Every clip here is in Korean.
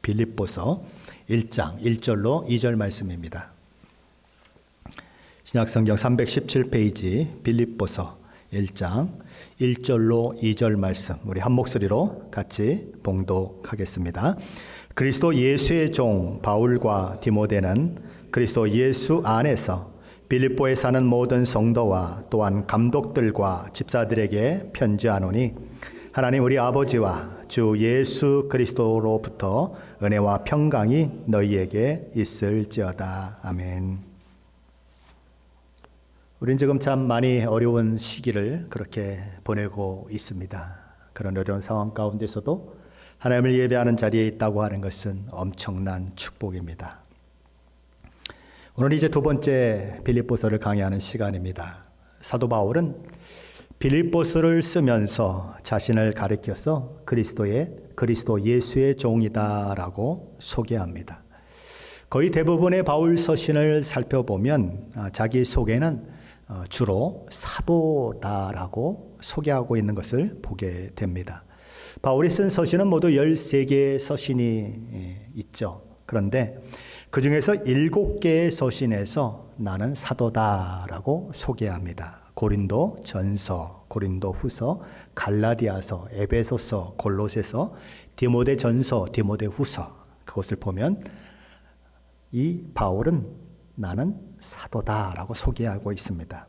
빌립보서 1장 1절로 2절 말씀입니다. 신약성경 317페이지 빌립보서 1장 1절로 2절 말씀, 우리 한 목소리로 같이 봉독하겠습니다. 그리스도 예수의 종 바울과 디모데는 그리스도 예수 안에서 빌립보에 사는 모든 성도와 또한 감독들과 집사들에게 편지하노니, 하나님 우리 아버지와 주 예수 그리스도로부터 은혜와 평강이 너희에게 있을지어다. 아멘. 우린 지금 참 많이 어려운 시기를 그렇게 보내고 있습니다. 그런 어려운 상황 가운데서도 하나님을 예배하는 자리에 있다고 하는 것은 엄청난 축복입니다. 오늘 이제 두 번째 빌립보서를 강의하는 시간입니다. 사도 바울은 빌립보서를 쓰면서 자신을 가리켜서 그리스도 예수의 종이다라고 소개합니다. 거의 대부분의 바울 서신을 살펴보면 자기 소개는 주로 사도다라고 소개하고 있는 것을 보게 됩니다. 바울이 쓴 서신은 모두 13개의 서신이 있죠. 그런데 그 중에서 7개의 서신에서 나는 사도다라고 소개합니다. 고린도 전서, 고린도 후서, 갈라디아서, 에베소서, 골로새서, 디모데 전서, 디모데 후서, 그것을 보면 이 바울은 나는 사도다라고 소개하고 있습니다.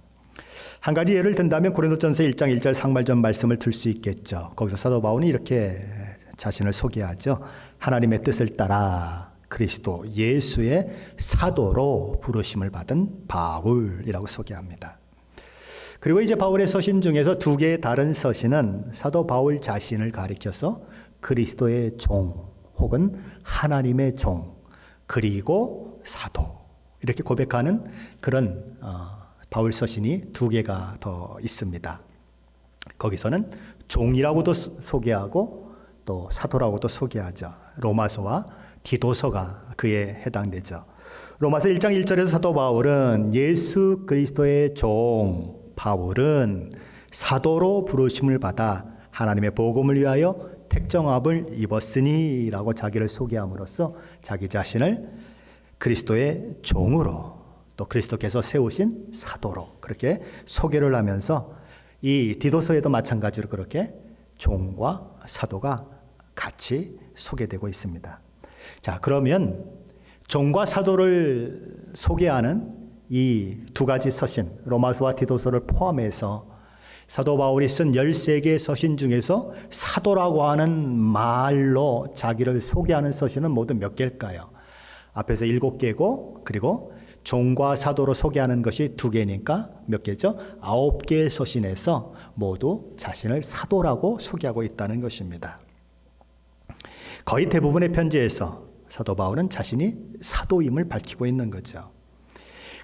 한 가지 예를 든다면 고린도전서 1장 1절 상말전 말씀을 들 수 있겠죠. 거기서 사도 바울이 이렇게 자신을 소개하죠. 하나님의 뜻을 따라 그리스도 예수의 사도로 부르심을 받은 바울이라고 소개합니다. 그리고 이제 바울의 서신 중에서 2개의 다른 서신은 사도 바울 자신을 가리켜서 그리스도의 종 혹은 하나님의 종 그리고 사도 이렇게 고백하는 그런 바울 서신이 2개가 더 있습니다. 거기서는 종이라고도 소개하고 또 사도라고도 소개하죠. 로마서와 디도서가 그에 해당되죠. 로마서 1장 1절에서 사도 바울은 예수 그리스도의 종 바울은 사도로 부르심을 받아 하나님의 복음을 위하여 택정함을 입었으니 라고 자기를 소개함으로써 자기 자신을 그리스도의 종으로 또 그리스도께서 세우신 사도로 그렇게 소개를 하면서 이 디도서에도 마찬가지로 그렇게 종과 사도가 같이 소개되고 있습니다. 자, 그러면 종과 사도를 소개하는 이 2가지 서신, 로마서와 디도서를 포함해서 사도 바울이 쓴 13개의 서신 중에서 사도라고 하는 말로 자기를 소개하는 서신은 모두 몇 개일까요? 앞에서 7개고 그리고 종과 사도로 소개하는 것이 2개니까 몇 개죠? 9개의 서신에서 모두 자신을 사도라고 소개하고 있다는 것입니다. 거의 대부분의 편지에서 사도 바울은 자신이 사도임을 밝히고 있는 거죠.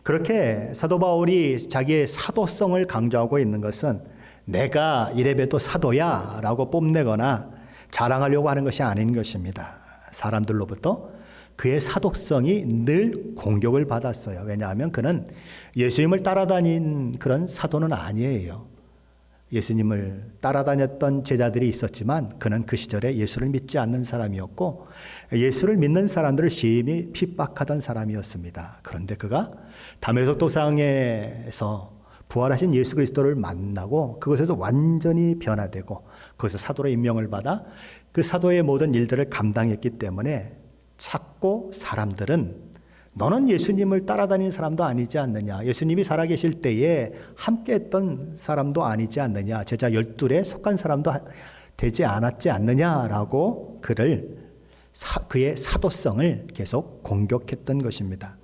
그렇게 사도 바울이 자기의 사도성을 강조하고 있는 것은 내가 이래봬도 사도야 라고 뽐내거나 자랑하려고 하는 것이 아닌 것입니다. 사람들로부터 그의 사도성이 늘 공격을 받았어요. 왜냐하면 그는 예수님을 따라다닌 그런 사도는 아니에요. 예수님을 따라다녔던 제자들이 있었지만 그는 그 시절에 예수를 믿지 않는 사람이었고 예수를 믿는 사람들을 심히 핍박하던 사람이었습니다. 그런데 그가 다메섹 도상에서 부활하신 예수 그리스도를 만나고 그것에서 완전히 변화되고 거기서 사도로 임명을 받아 그 사도의 모든 일들을 감당했기 때문에 찾고 사람들은 너는 예수님을 따라다니는 사람도 아니지 않느냐, 예수님이 살아계실 때에 함께했던 사람도 아니지 않느냐, 제자 12에 속한 사람도 되지 않았지 않느냐라고 그의 사도성을 계속 공격했던 것입니다.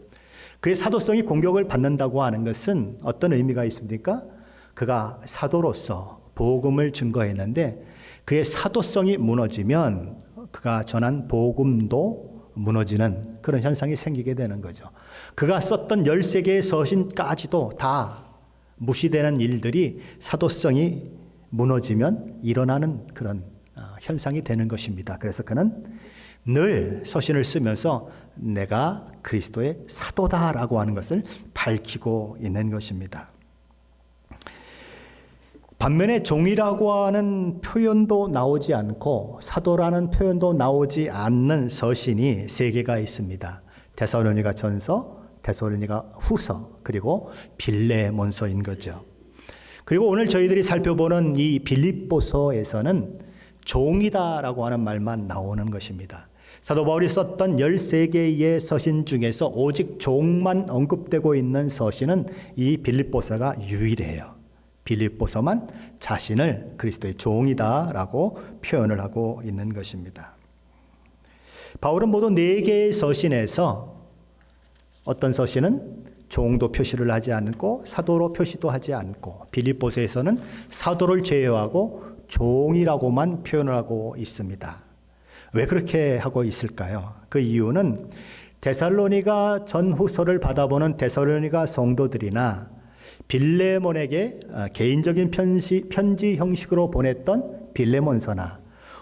그의 사도성이 공격을 받는다고 하는 것은 어떤 의미가 있습니까? 그가 사도로서 복음을 증거했는데 그의 사도성이 무너지면 그가 전한 복음도 무너지는 그런 현상이 생기게 되는 거죠. 그가 썼던 13개의 서신까지도 다 무시되는 일들이 사도성이 무너지면 일어나는 그런 현상이 되는 것입니다. 그래서 그는 늘 서신을 쓰면서 내가 그리스도의 사도다라고 하는 것을 밝히고 있는 것입니다. 반면에 종이라고 하는 표현도 나오지 않고 사도라는 표현도 나오지 않는 서신이 세 개가 있습니다. 데살로니가 전서, 데살로니가 후서, 그리고 빌레몬서인 거죠. 그리고 오늘 저희들이 살펴보는 이 빌립보서에서는 종이다라고 하는 말만 나오는 것입니다. 사도 바울이 썼던 13개의 서신 중에서 오직 종만 언급되고 있는 서신은 이 빌립보서가 유일해요. 빌립보서만 자신을 그리스도의 종이다라고 표현을 하고 있는 것입니다. 바울은 모두 4개의 서신에서 어떤 서신은 종도 표시를 하지 않고 사도로 표시도 하지 않고 빌립보서에서는 사도를 제외하고 종이라고만 표현을 하고 있습니다. 왜 그렇게 하고 있을까요? 그 이유는 데살로니가 전후서를 받아보는 데살로니가 성도들이나 빌레몬에게 개인적인 편지 형식으로 보냈던 빌레몬서나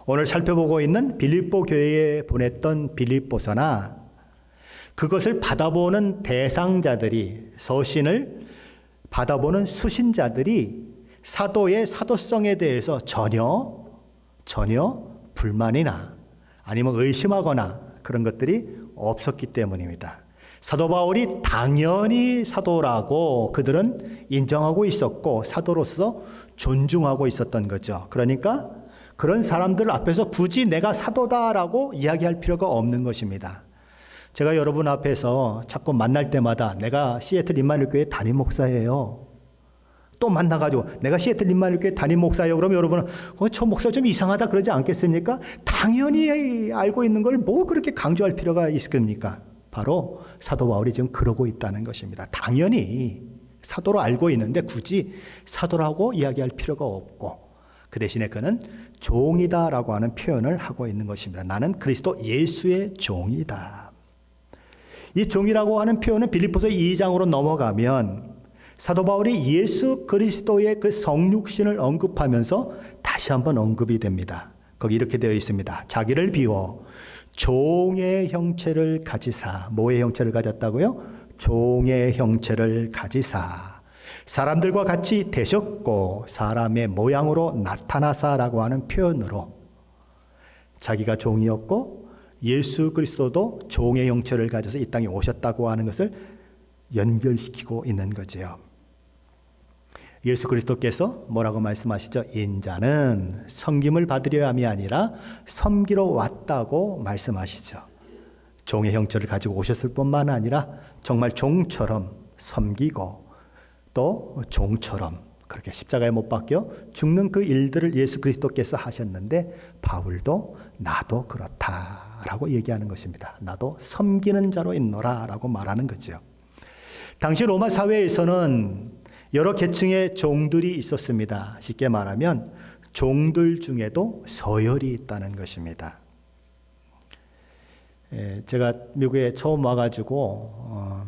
오늘 살펴보고 있는 빌립보 교회에 보냈던 빌립보서나 그것을 받아보는 대상자들이 서신을 받아보는 수신자들이 사도의 사도성에 대해서 전혀 불만이나 아니면 의심하거나 그런 것들이 없었기 때문입니다. 사도 바울이 당연히 사도라고 그들은 인정하고 있었고 사도로서 존중하고 있었던 거죠. 그러니까 그런 사람들 앞에서 굳이 내가 사도다라고 이야기할 필요가 없는 것입니다. 제가 여러분 앞에서 자꾸 만날 때마다 내가 시애틀 임마누엘교회 담임 목사예요. 또 만나가지고 내가 시애틀 임마누엘교회 담임 목사예요. 그러면 여러분은 저 목사 좀 이상하다 그러지 않겠습니까? 당연히 알고 있는 걸 뭐 그렇게 강조할 필요가 있습니까? 바로 사도 바울이 지금 그러고 있다는 것입니다. 당연히 사도로 알고 있는데 굳이 사도라고 이야기할 필요가 없고 그 대신에 그는 종이다라고 하는 표현을 하고 있는 것입니다. 나는 그리스도 예수의 종이다. 이 종이라고 하는 표현은 빌립보서 2장으로 넘어가면 사도 바울이 예수 그리스도의 그 성육신을 언급하면서 다시 한번 언급이 됩니다. 거기 이렇게 되어 있습니다. 자기를 비워 종의 형체를 가지사. 뭐의 형체를 가졌다고요? 종의 형체를 가지사. 사람들과 같이 되셨고 사람의 모양으로 나타나사라고 하는 표현으로 자기가 종이었고 예수 그리스도도 종의 형체를 가져서 이 땅에 오셨다고 하는 것을 연결시키고 있는 거죠. 예수 그리스도께서 뭐라고 말씀하시죠? 인자는 섬김을 받으려 함이 아니라 섬기러 왔다고 말씀하시죠. 종의 형체를 가지고 오셨을 뿐만 아니라 정말 종처럼 섬기고 또 종처럼 그렇게 십자가에 못 박혀 죽는 그 일들을 예수 그리스도께서 하셨는데 바울도 나도 그렇다라고 얘기하는 것입니다. 나도 섬기는 자로 있노라라고 말하는 거죠. 당시 로마 사회에서는 여러 계층의 종들이 있었습니다. 쉽게 말하면 종들 중에도 서열이 있다는 것입니다. 제가 미국에 처음 와가지고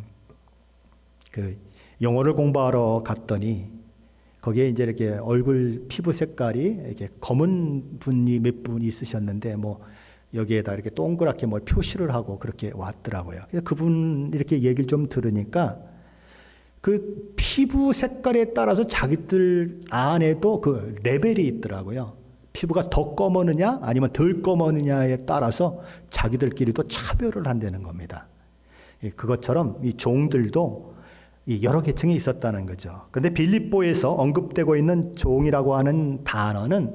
그 영어를 공부하러 갔더니 거기에 이제 이렇게 얼굴 피부 색깔이 이렇게 검은 분이 몇 분 있으셨는데 뭐 여기에다 이렇게 동그랗게 뭘 표시를 하고 그렇게 왔더라고요. 그래서 그분 이렇게 얘기를 좀 들으니까 그 피부 색깔에 따라서 자기들 안에도 그 레벨이 있더라고요. 피부가 더 검으느냐 아니면 덜 검으느냐에 따라서 자기들끼리도 차별을 한다는 겁니다. 그것처럼 이 종들도 이 여러 계층이 있었다는 거죠. 그런데 빌립보에서 언급되고 있는 종이라고 하는 단어는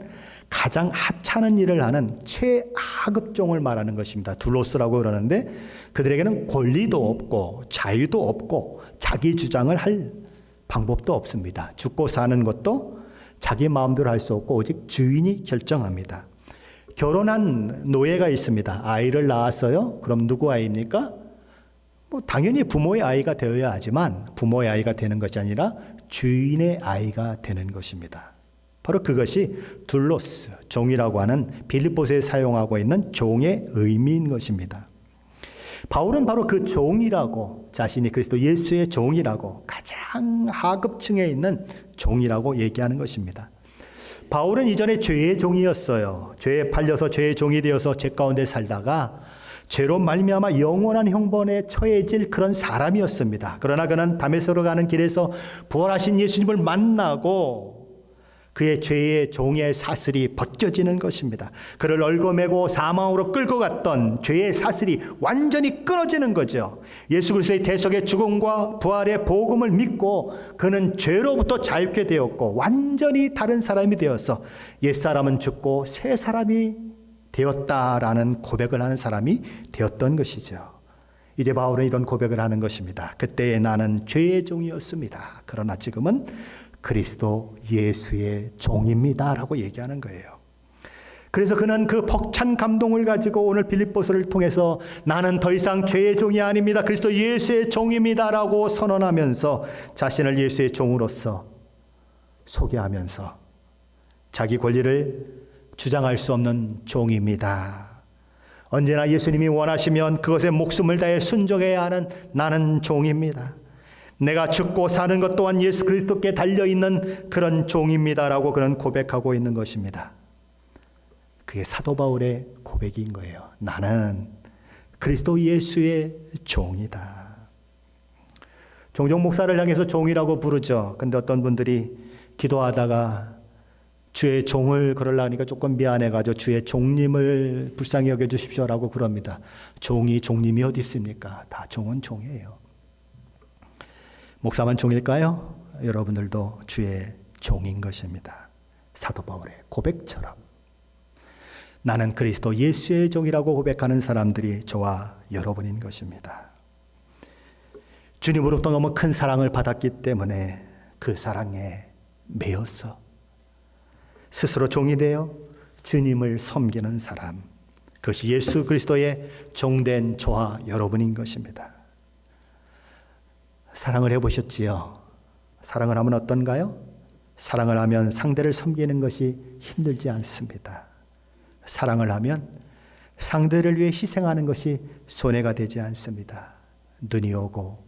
가장 하찮은 일을 하는 최하급 종을 말하는 것입니다. 둘로스라고 그러는데 그들에게는 권리도 없고 자유도 없고 자기 주장을 할 방법도 없습니다. 죽고 사는 것도 자기 마음대로 할 수 없고 오직 주인이 결정합니다. 결혼한 노예가 있습니다. 아이를 낳았어요? 그럼 누구 아이입니까? 뭐 당연히 부모의 아이가 되어야 하지만 부모의 아이가 되는 것이 아니라 주인의 아이가 되는 것입니다. 바로 그것이 둘로스, 종이라고 하는 빌립보서에 사용하고 있는 종의 의미인 것입니다. 바울은 바로 그 종이라고 자신이 그리스도 예수의 종이라고 가장 하급층에 있는 종이라고 얘기하는 것입니다. 바울은 이전에 죄의 종이었어요. 죄에 팔려서 죄의 종이 되어서 죄 가운데 살다가 죄로 말미암아 영원한 형벌에 처해질 그런 사람이었습니다. 그러나 그는 다메섹으로 가는 길에서 부활하신 예수님을 만나고 그의 죄의 종의 사슬이 벗겨지는 것입니다. 그를 얽어매고 사망으로 끌고 갔던 죄의 사슬이 완전히 끊어지는 거죠. 예수 그리스도의 대속의 죽음과 부활의 복음을 믿고 그는 죄로부터 자유케 되었고 완전히 다른 사람이 되어서 옛사람은 죽고 새 사람이 되었다라는 고백을 하는 사람이 되었던 것이죠. 이제 바울은 이런 고백을 하는 것입니다. 그때 나는 죄의 종이었습니다. 그러나 지금은 그리스도 예수의 종입니다 라고 얘기하는 거예요. 그래서 그는 그 벅찬 감동을 가지고 오늘 빌립보서를 통해서 나는 더 이상 죄의 종이 아닙니다. 그리스도 예수의 종입니다 라고 선언하면서 자신을 예수의 종으로서 소개하면서 자기 권리를 주장할 수 없는 종입니다. 언제나 예수님이 원하시면 그것에 목숨을 다해 순종해야 하는 나는 종입니다. 내가 죽고 사는 것 또한 예수 그리스도께 달려있는 그런 종입니다라고 그는 고백하고 있는 것입니다. 그게 사도 바울의 고백인 거예요. 나는 그리스도 예수의 종이다. 종종 목사를 향해서 종이라고 부르죠. 근데 어떤 분들이 기도하다가 주의 종을 그러려니까 조금 미안해가지고 주의 종님을 불쌍히 여겨주십시오라고 그럽니다. 종이 종님이 어디 있습니까? 다 종은 종이에요. 목사만 종일까요? 여러분들도 주의 종인 것입니다. 사도 바울의 고백처럼 나는 그리스도 예수의 종이라고 고백하는 사람들이 저와 여러분인 것입니다. 주님으로부터 너무 큰 사랑을 받았기 때문에 그 사랑에 매여서 스스로 종이 되어 주님을 섬기는 사람, 그것이 예수 그리스도의 종된 저와 여러분인 것입니다. 사랑을 해보셨지요? 사랑을 하면 어떤가요? 사랑을 하면 상대를 섬기는 것이 힘들지 않습니다. 사랑을 하면 상대를 위해 희생하는 것이 손해가 되지 않습니다. 눈이 오고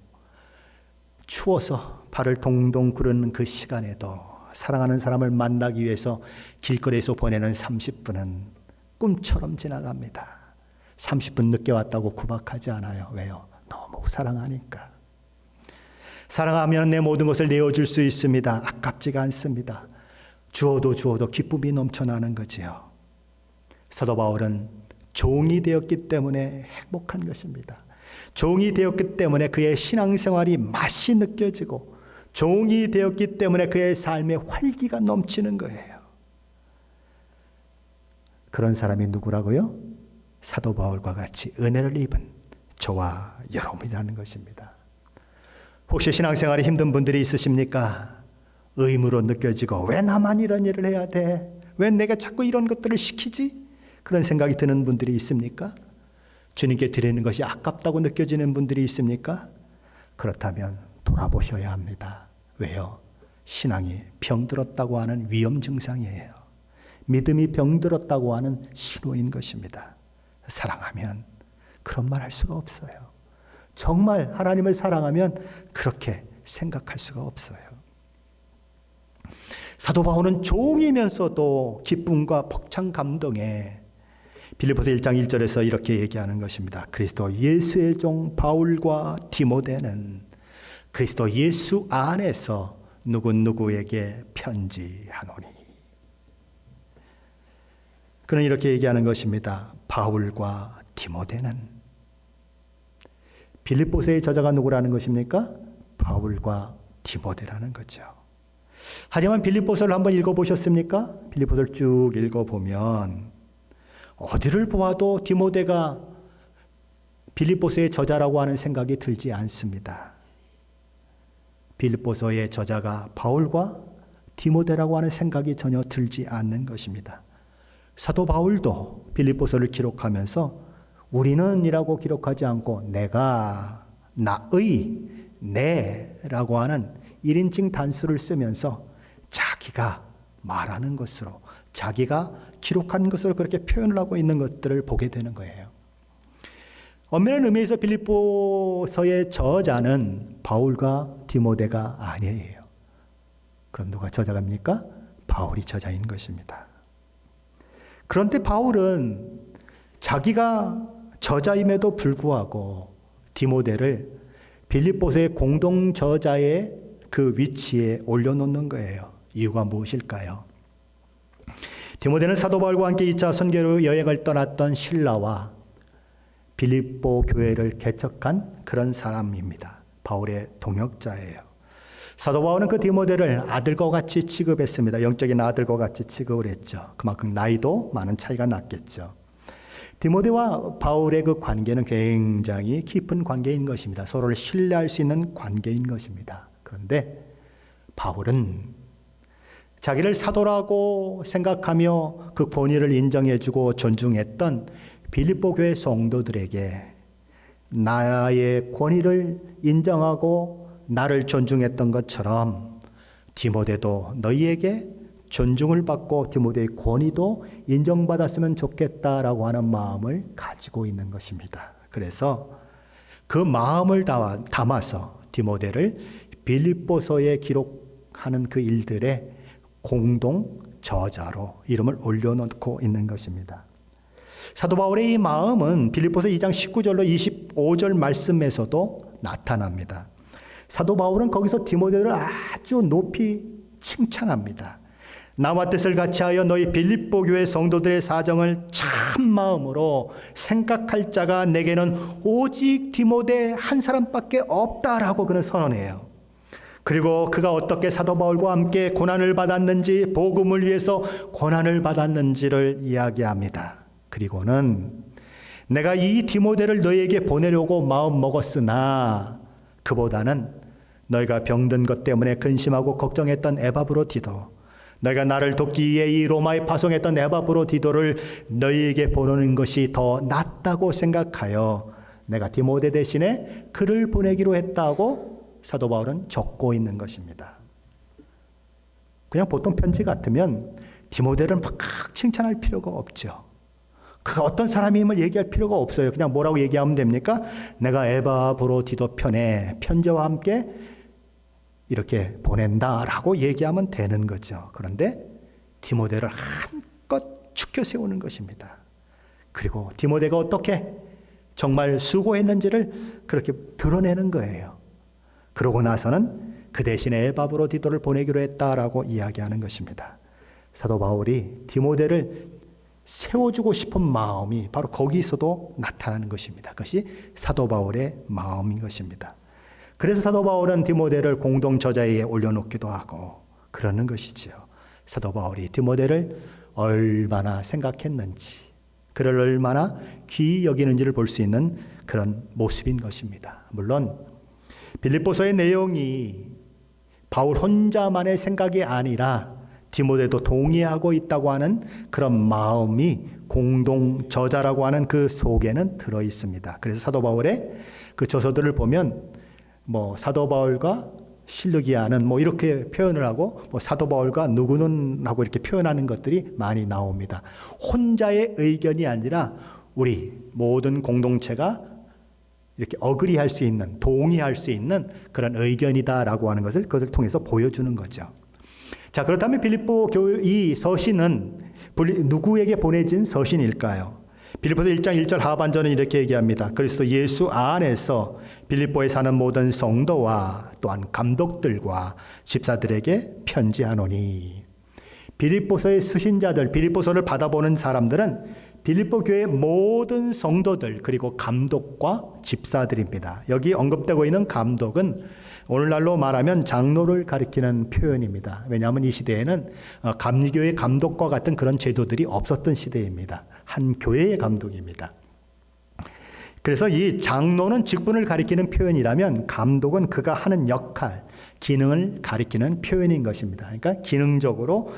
추워서 발을 동동 구르는 그 시간에도 사랑하는 사람을 만나기 위해서 길거리에서 보내는 30분은 꿈처럼 지나갑니다. 30분 늦게 왔다고 구박하지 않아요. 왜요? 너무 사랑하니까. 사랑하면 내 모든 것을 내어줄 수 있습니다. 아깝지가 않습니다. 주어도 기쁨이 넘쳐나는 거지요. 사도 바울은 종이 되었기 때문에 행복한 것입니다. 종이 되었기 때문에 그의 신앙생활이 맛이 느껴지고 종이 되었기 때문에 그의 삶에 활기가 넘치는 거예요. 그런 사람이 누구라고요? 사도 바울과 같이 은혜를 입은 저와 여러분이라는 것입니다. 혹시 신앙생활이 힘든 분들이 있으십니까? 의무로 느껴지고 왜 나만 이런 일을 해야 돼? 왜 내가 자꾸 이런 것들을 시키지? 그런 생각이 드는 분들이 있습니까? 주님께 드리는 것이 아깝다고 느껴지는 분들이 있습니까? 그렇다면 돌아보셔야 합니다. 왜요? 신앙이 병들었다고 하는 위험 증상이에요. 믿음이 병들었다고 하는 신호인 것입니다. 사랑하면 그런 말 할 수가 없어요. 정말 하나님을 사랑하면 그렇게 생각할 수가 없어요. 사도 바울은 종이면서도 기쁨과 벅찬 감동에 빌립보서 1장 1절에서 이렇게 얘기하는 것입니다. 그리스도 예수의 종 바울과 디모데는 그리스도 예수 안에서 누구에게 편지하노니. 그는 이렇게 얘기하는 것입니다. 바울과 디모데는. 빌립보서의 저자가 누구라는 것입니까? 바울과 디모데라는 거죠. 하지만 빌립보서를 한번 읽어보셨습니까? 빌립보서를 쭉 읽어보면 어디를 보아도 디모데가 빌립보서의 저자라고 하는 생각이 들지 않습니다. 빌립보서의 저자가 바울과 디모데라고 하는 생각이 전혀 들지 않는 것입니다. 사도 바울도 빌립보서를 기록하면서 우리는 이라고 기록하지 않고 내가, 나의, 내라고 하는 1인칭 단수를 쓰면서 자기가 말하는 것으로, 자기가 기록한 것으로 그렇게 표현을 하고 있는 것들을 보게 되는 거예요. 엄밀한 의미에서 빌립보서의 저자는 바울과 디모데가 아니에요. 그럼 누가 저자입니까? 바울이 저자인 것입니다. 그런데 바울은 자기가 저자임에도 불구하고 디모데를 빌립보서의 공동 저자의 그 위치에 올려놓는 거예요. 이유가 무엇일까요? 디모데는 사도 바울과 함께 2차 선교로 여행을 떠났던 실라와 빌립보 교회를 개척한 그런 사람입니다. 바울의 동역자예요. 사도 바울은 그 디모데를 아들과 같이 취급했습니다. 영적인 아들과 같이 취급을 했죠. 그만큼 나이도 많은 차이가 났겠죠. 디모데와 바울의 그 관계는 굉장히 깊은 관계인 것입니다. 서로를 신뢰할 수 있는 관계인 것입니다. 그런데 바울은 자기를 사도라고 생각하며 그 권위를 인정해주고 존중했던 빌립보 교회 성도들에게 나의 권위를 인정하고 나를 존중했던 것처럼 디모데도 너희에게 존중을 받고 디모데의 권위도 인정받았으면 좋겠다라고 하는 마음을 가지고 있는 것입니다. 그래서 그 마음을 담아서 디모데를 빌립보서에 기록하는 그 일들의 공동 저자로 이름을 올려놓고 있는 것입니다. 사도 바울의 이 마음은 빌립보서 2장 19절로 25절 말씀에서도 나타납니다. 사도 바울은 거기서 디모데를 아주 높이 칭찬합니다. 나와 뜻을 같이 하여 너희 빌립보 교회 성도들의 사정을 참 마음으로 생각할 자가 내게는 오직 디모데 한 사람밖에 없다라고 그는 선언해요. 그리고 그가 어떻게 사도 바울과 함께 고난을 받았는지, 복음을 위해서 고난을 받았는지를 이야기합니다. 그리고는 내가 이 디모데를 너희에게 보내려고 마음 먹었으나 그보다는 너희가 병든 것 때문에 근심하고 걱정했던 에바브로디도, 너희가 나를 돕기 위해 이 로마에 파송했던 에바브로디도를 너희에게 보내는 것이 더 낫다고 생각하여 내가 디모데 대신에 그를 보내기로 했다고 사도 바울은 적고 있는 것입니다. 그냥 보통 편지 같으면 디모데를 막 칭찬할 필요가 없죠. 그가 어떤 사람임을 얘기할 필요가 없어요. 그냥 뭐라고 얘기하면 됩니까? 내가 에바브로디도 편에 편지와 함께 이렇게 보낸다라고 얘기하면 되는 거죠. 그런데 디모데를 한껏 축켜 세우는 것입니다. 그리고 디모데가 어떻게 정말 수고했는지를 그렇게 드러내는 거예요. 그러고 나서는 그 대신에 에바브로디도를 보내기로 했다라고 이야기하는 것입니다. 사도 바울이 디모데를 세워주고 싶은 마음이 바로 거기서도 나타나는 것입니다. 그것이 사도 바울의 마음인 것입니다. 그래서 사도 바울은 디모데를 공동 저자에 올려놓기도 하고 그러는 것이지요. 사도 바울이 디모데를 얼마나 생각했는지, 그를 얼마나 귀히 여기는지를 볼 수 있는 그런 모습인 것입니다. 물론 빌립보서의 내용이 바울 혼자만의 생각이 아니라 디모데도 동의하고 있다고 하는 그런 마음이 공동 저자라고 하는 그 속에는 들어 있습니다. 그래서 사도 바울의 그 저서들을 보면 사도 바울과 실루기아는 이렇게 표현을 하고 사도 바울과 누구는 하고 이렇게 표현하는 것들이 많이 나옵니다. 혼자의 의견이 아니라 우리 모든 공동체가 이렇게 어그리할 수 있는, 동의할 수 있는 그런 의견이다라고 하는 것을 그것을 통해서 보여주는 거죠. 자, 그렇다면 빌립보 교회 이 서신은 누구에게 보내진 서신일까요? 빌립보서 1장 1절 하반절은 이렇게 얘기합니다. 그리스도 예수 안에서 빌립보에 사는 모든 성도와 또한 감독들과 집사들에게 편지하노니. 빌립보서의 수신자들, 빌립보서를 받아보는 사람들은 빌립보 교회의 모든 성도들 그리고 감독과 집사들입니다. 여기 언급되고 있는 감독은 오늘날로 말하면 장로를 가리키는 표현입니다. 왜냐하면 이 시대에는 감리교의 감독과 같은 그런 제도들이 없었던 시대입니다. 한 교회의 감독입니다. 그래서 이 장로는 직분을 가리키는 표현이라면 감독은 그가 하는 역할, 기능을 가리키는 표현인 것입니다. 그러니까 기능적으로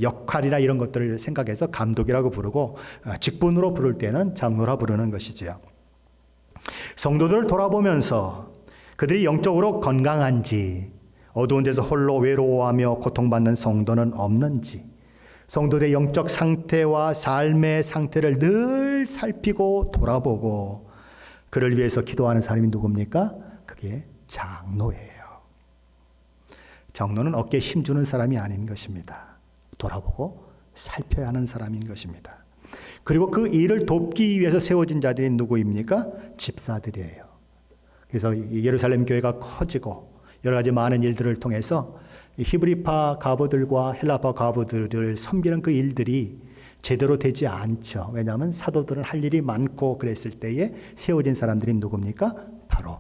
역할이나 이런 것들을 생각해서 감독이라고 부르고 직분으로 부를 때는 장로라 부르는 것이지요. 성도들을 돌아보면서 그들이 영적으로 건강한지, 어두운 데서 홀로 외로워하며 고통받는 성도는 없는지, 성도들의 영적 상태와 삶의 상태를 늘 살피고 돌아보고 그를 위해서 기도하는 사람이 누굽니까? 그게 장로예요. 장로는 어깨에 힘주는 사람이 아닌 것입니다. 돌아보고 살펴야 하는 사람인 것입니다. 그리고 그 일을 돕기 위해서 세워진 자들이 누구입니까? 집사들이에요. 그래서 예루살렘 교회가 커지고 여러 가지 많은 일들을 통해서 히브리파 과부들과 헬라파 과부들을 섬기는 그 일들이 제대로 되지 않죠. 왜냐하면 사도들은 할 일이 많고 그랬을 때에 세워진 사람들이 누굽니까? 바로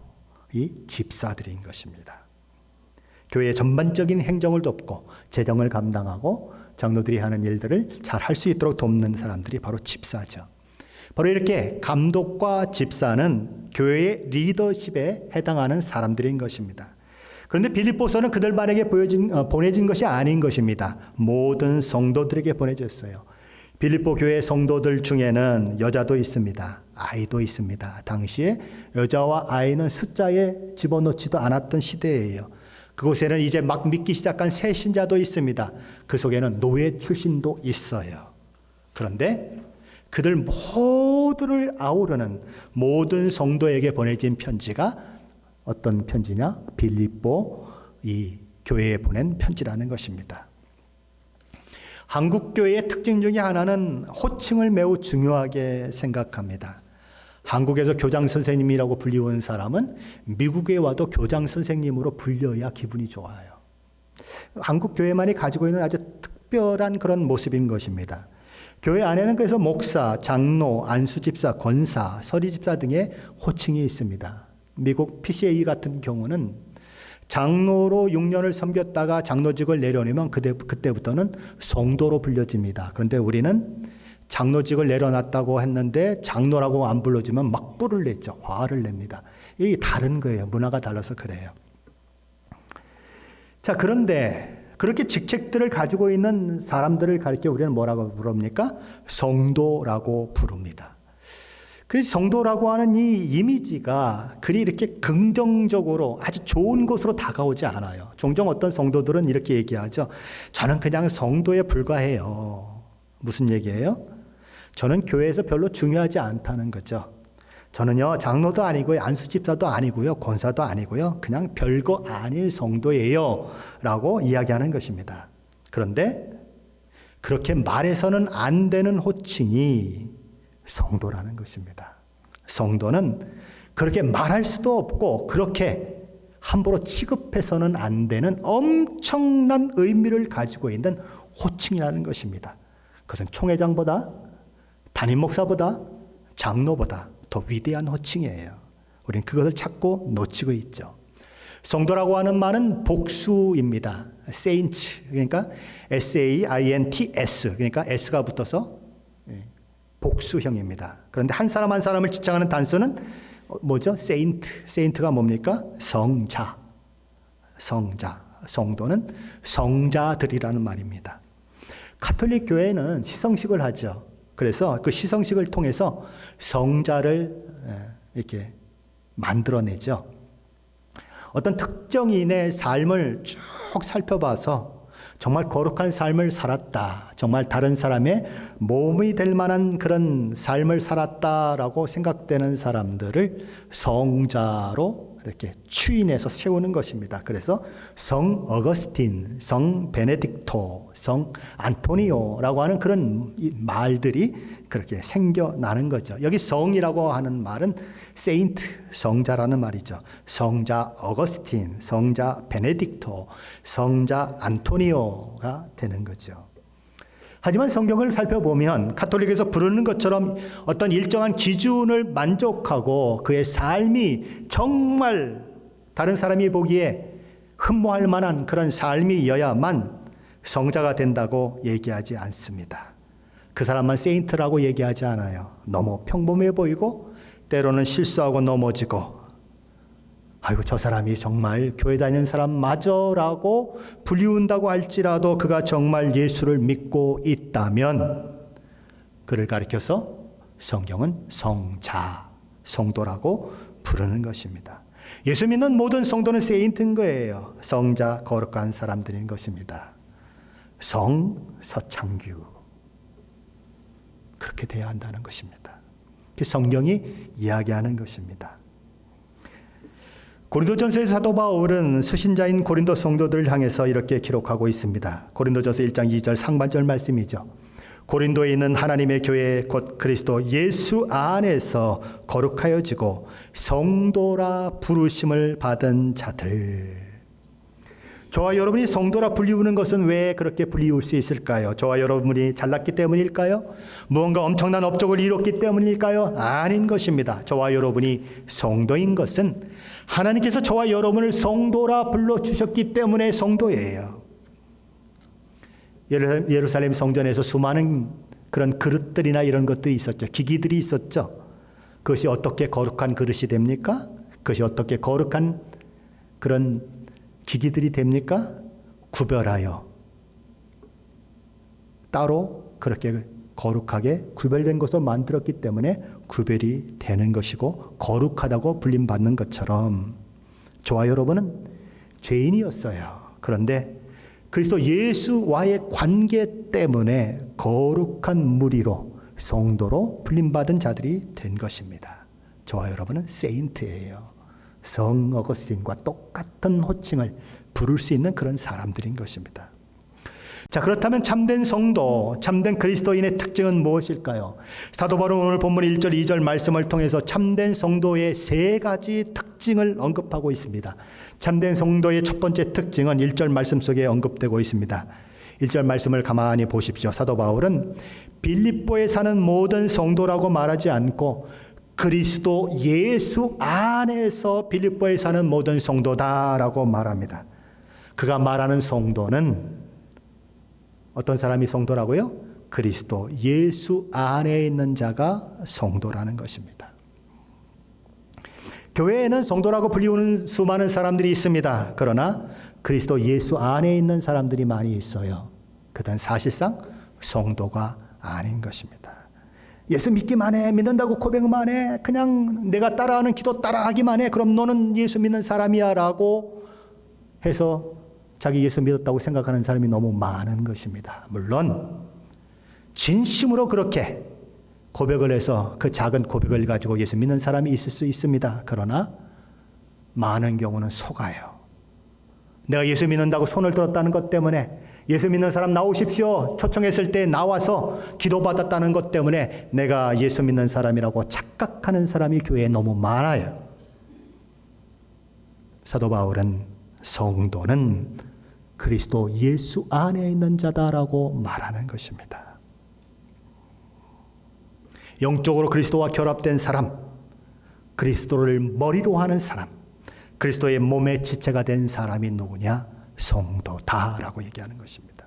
이 집사들인 것입니다. 교회의 전반적인 행정을 돕고 재정을 감당하고 장로들이 하는 일들을 잘 할 수 있도록 돕는 사람들이 바로 집사죠. 바로 이렇게 감독과 집사는 교회의 리더십에 해당하는 사람들인 것입니다. 그런데 빌립보서는 그들만에게 보내진 것이 아닌 것입니다. 모든 성도들에게 보내졌어요. 빌립보 교회 성도들 중에는 여자도 있습니다. 아이도 있습니다. 당시에 여자와 아이는 숫자에 집어넣지도 않았던 시대예요. 그곳에는 이제 막 믿기 시작한 새 신자도 있습니다. 그 속에는 노예 출신도 있어요. 그런데 그들 모두를 아우르는 모든 성도에게 보내진 편지가 어떤 편지냐? 빌립보 이 교회에 보낸 편지라는 것입니다. 한국 교회의 특징 중에 하나는 호칭을 매우 중요하게 생각합니다. 한국에서 교장 선생님이라고 불리우는 사람은 미국에 와도 교장 선생님으로 불려야 기분이 좋아요. 한국 교회만이 가지고 있는 아주 특별한 그런 모습인 것입니다. 교회 안에는 그래서 목사, 장로, 안수집사, 권사, 서리집사 등의 호칭이 있습니다. 미국 PCA 같은 경우는 장로로 6년을 섬겼다가 장로직을 내려놓으면 그때부터는 성도로 불려집니다. 그런데 우리는 장로직을 내려놨다고 했는데 장로라고 안 불러주면 막 뿔을 냈죠. 화를 냅니다. 이게 다른 거예요. 문화가 달라서 그래요. 자, 그런데 그렇게 직책들을 가지고 있는 사람들을 가리켜 우리는 뭐라고 부릅니까? 성도라고 부릅니다. 그 성도라고 하는 이 이미지가 그리 이렇게 긍정적으로 아주 좋은 것으로 다가오지 않아요. 종종 어떤 성도들은 이렇게 얘기하죠. 저는 그냥 성도에 불과해요. 무슨 얘기예요? 저는 교회에서 별로 중요하지 않다는 거죠. 저는요, 장로도 아니고요, 안수집사도 아니고요, 권사도 아니고요, 그냥 별거 아닌 성도예요 라고 이야기하는 것입니다. 그런데 그렇게 말해서는 안 되는 호칭이 성도라는 것입니다. 성도는 그렇게 말할 수도 없고 그렇게 함부로 취급해서는 안 되는 엄청난 의미를 가지고 있는 호칭이라는 것입니다. 그것은 총회장보다, 담임 목사보다, 장로보다 더 위대한 호칭이에요. 우리는 그것을 찾고 놓치고 있죠. 성도라고 하는 말은 복수입니다. saints, 그러니까 S-A-I-N-T-S, 그러니까 S가 붙어서 복수형입니다. 그런데 한 사람 한 사람을 지칭하는 단수는 뭐죠? saint가 뭡니까? 성자, 성도는 성자들이라는 말입니다. 가톨릭 교회는 시성식을 하죠. 그래서 그 시성식을 통해서 성자를 이렇게 만들어내죠. 어떤 특정인의 삶을 쭉 살펴봐서 정말 거룩한 삶을 살았다, 정말 다른 사람의 모험이 될 만한 그런 삶을 살았다라고 생각되는 사람들을 성자로 이렇게 추인해서 세우는 것입니다. 그래서 성 어거스틴, 성 베네딕토, 성 안토니오라고 하는 그런 말들이 그렇게 생겨나는 거죠. 여기 성이라고 하는 말은 세인트, 성자라는 말이죠. 성자 어거스틴, 성자 베네딕토, 성자 안토니오가 되는 거죠. 하지만 성경을 살펴보면 가톨릭에서 부르는 것처럼 어떤 일정한 기준을 만족하고 그의 삶이 정말 다른 사람이 보기에 흠모할 만한 그런 삶이어야만 성자가 된다고 얘기하지 않습니다. 그 사람만 세인트라고 얘기하지 않아요. 너무 평범해 보이고 때로는 실수하고 넘어지고 아이고 저 사람이 정말 교회 다니는 사람 맞어라고 불리운다고 할지라도 그가 정말 예수를 믿고 있다면 그를 가리켜서 성경은 성자, 성도라고 부르는 것입니다. 예수 믿는 모든 성도는 세인트인 거예요. 성자, 거룩한 사람들인 것입니다. 서창규 그렇게 돼야 한다는 것입니다. 성경이 이야기하는 것입니다. 고린도전서의 사도 바울은 수신자인 고린도 성도들을 향해서 이렇게 기록하고 있습니다. 고린도전서 1장 2절 상반절 말씀이죠. 고린도에 있는 하나님의 교회 곧 그리스도 예수 안에서 거룩하여지고 성도라 부르심을 받은 자들. 저와 여러분이 성도라 불리우는 것은 왜 그렇게 불리울 수 있을까요? 저와 여러분이 잘났기 때문일까요? 무언가 엄청난 업적을 이뤘기 때문일까요? 아닌 것입니다. 저와 여러분이 성도인 것은 하나님께서 저와 여러분을 성도라 불러주셨기 때문에 성도예요. 예루살렘 성전에서 수많은 그런 그릇들이나 이런 것들이 있었죠. 기기들이 있었죠. 그것이 어떻게 거룩한 그릇이 됩니까? 그것이 어떻게 거룩한 그런 기기들이 됩니까? 구별하여 따로 그렇게 거룩하게 구별된 것으로 만들었기 때문에 구별이 되는 것이고 거룩하다고 불림받는 것처럼 저와 여러분은 죄인이었어요. 그런데 그리스도 예수와의 관계 때문에 거룩한 무리로 성도로 불림받은 자들이 된 것입니다. 저와 여러분은 세인트예요. 성 어거스틴과 똑같은 호칭을 부를 수 있는 그런 사람들인 것입니다. 자, 그렇다면 참된 성도, 참된 그리스도인의 특징은 무엇일까요? 사도 바울은 오늘 본문 1절, 2절 말씀을 통해서 참된 성도의 세 가지 특징을 언급하고 있습니다. 참된 성도의 첫 번째 특징은 1절 말씀 속에 언급되고 있습니다. 1절 말씀을 가만히 보십시오. 사도 바울은 빌립보에 사는 모든 성도라고 말하지 않고 그리스도 예수 안에서 빌립보에 사는 모든 성도다라고 말합니다. 그가 말하는 성도는 어떤 사람이 성도라고요? 그리스도 예수 안에 있는 자가 성도라는 것입니다. 교회에는 성도라고 불리우는 수많은 사람들이 있습니다. 그러나 그리스도 예수 안에 있는 사람들이 많이 있어요. 그들은 사실상 성도가 아닌 것입니다. 예수 믿기만 해, 믿는다고 고백만 해, 그냥 내가 따라하는 기도 따라하기만 해, 그럼 너는 예수 믿는 사람이야 라고 해서 자기 예수 믿었다고 생각하는 사람이 너무 많은 것입니다. 물론 진심으로 그렇게 고백을 해서 그 작은 고백을 가지고 예수 믿는 사람이 있을 수 있습니다. 그러나 많은 경우는 속아요. 내가 예수 믿는다고 손을 들었다는 것 때문에, 예수 믿는 사람 나오십시오 초청했을 때 나와서 기도받았다는 것 때문에 내가 예수 믿는 사람이라고 착각하는 사람이 교회에 너무 많아요. 사도 바울은 성도는 그리스도 예수 안에 있는 자다라고 말하는 것입니다. 영적으로 그리스도와 결합된 사람, 그리스도를 머리로 하는 사람, 그리스도의 몸의 지체가 된 사람이 누구냐? 성도다라고 얘기하는 것입니다.